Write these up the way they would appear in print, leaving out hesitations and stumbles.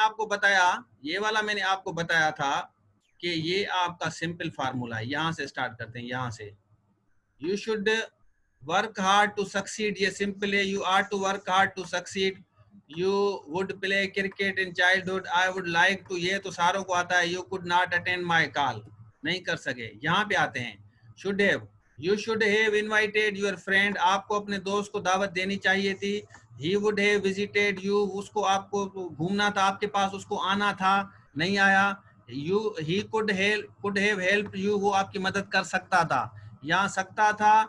आपको बताया, ये वाला मैंने आपको बताया था कि ये आपका सिंपल फार्मूला है। यहाँ से स्टार्ट करते हैं, यहाँ से you should work hard to succeed, ये सिंपल है। You are to work hard to succeed, you would play cricket in childhood, I would like to, ये तो सारों को आता है। You could not attend my call, नहीं कर सके। यहाँ पे आते हैं should have, you should have invited your friend, आपको अपने दोस्त को दावत देनी चाहिए थी। He would have visited you, उसको आपको घूमना था आपके पास, उसको आना था, नहीं आया। You he could have help you, वो आपकी मदद कर सकता था। यहाँ सकता था,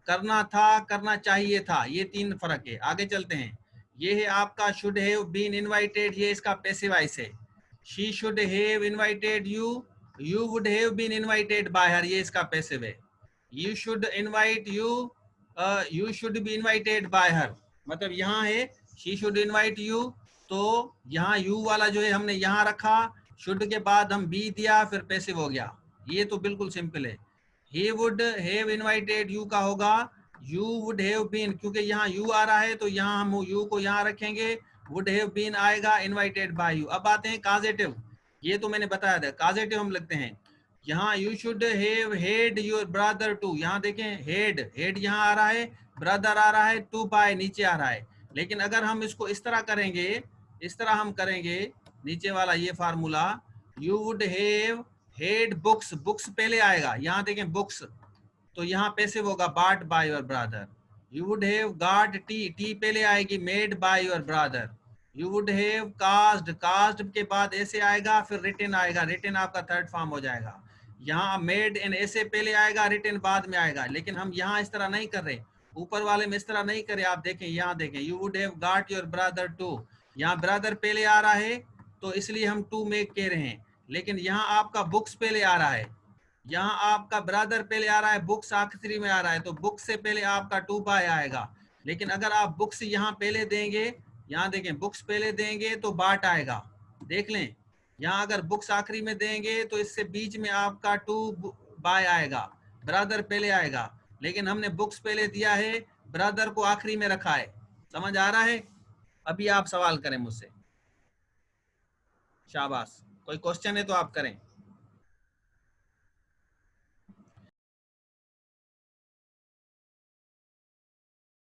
करना था, करना चाहिए था, ये तीन फर्क है। आगे चलते हैं। ये है आपका शुड हैव बीन इनवाइटेड, ये इसका पैसिव वॉइस है। She should have invited you, you would have been invited by her, ये इसका पैसिव है। You should invite you, you should be invited by her, मतलब यहाँ है शी शुड इनवाइट यू, तो यहाँ यू वाला जो है हमने यहाँ रखा, शुड के बाद हम बी दिया, फिर पैसिव हो गया। ये तो बिल्कुल सिंपल है। he would have invited you का होगा you would have been, क्योंकि यहाँ you आ रहा है तो यहाँ हम you को यहाँ रखेंगे, would have been आएगा invited by you। अब आते हैं causative, ये तो मैंने बताया था। causative हम लिखते हैं यहाँ you should have had your brother to, यहाँ देखें had यहाँ आ रहा है, brother आ रहा है, to by नीचे आ रहा है। लेकिन अगर हम इसको इस तरह करेंगे, इस तरह हम करेंगे नीचे वाला ये formula, you would have head books, books पहले आएगा, यहाँ देखें बुक्स, तो यहाँ पैसिव होगा bought by your brother. You would have got T, T पहले आएगी made by your brother. You would have caused, caused के बाद ऐसे आएगा, फिर रिटन आएगा, रिटन आपका थर्ड फॉर्म हो जाएगा। यहाँ मेड एंड ऐसे पहले आएगा, रिटन बाद में आएगा। लेकिन हम यहाँ इस तरह नहीं कर रहे, ऊपर वाले में इस तरह नहीं करे। आप देखें, यहाँ देखें you would have got your brother to, यहाँ ब्रदर पहले आ रहा है तो इसलिए हम टू मेक कह रहे हैं। लेकिन यहाँ आपका बुक्स पहले आ रहा है, यहाँ आपका ब्रदर पहले आ रहा है, बुक्स आखिरी में आ रहा है, तो बुक्स से पहले आपका टू बाय आएगा। लेकिन अगर आप बुक्स यहाँ पहले देंगे, यहाँ देखें बुक्स पहले देंगे तो बाट आएगा, देख लें। यहाँ अगर बुक्स आखिरी में देंगे तो इससे बीच में आपका टू बाय आएगा, ब्रदर पहले आएगा। लेकिन हमने बुक्स पहले दिया है, ब्रदर को आखिरी में रखा है। समझ आ रहा है? अभी आप सवाल करें मुझसे। शाबाश, कोई क्वेश्चन है तो आप करें।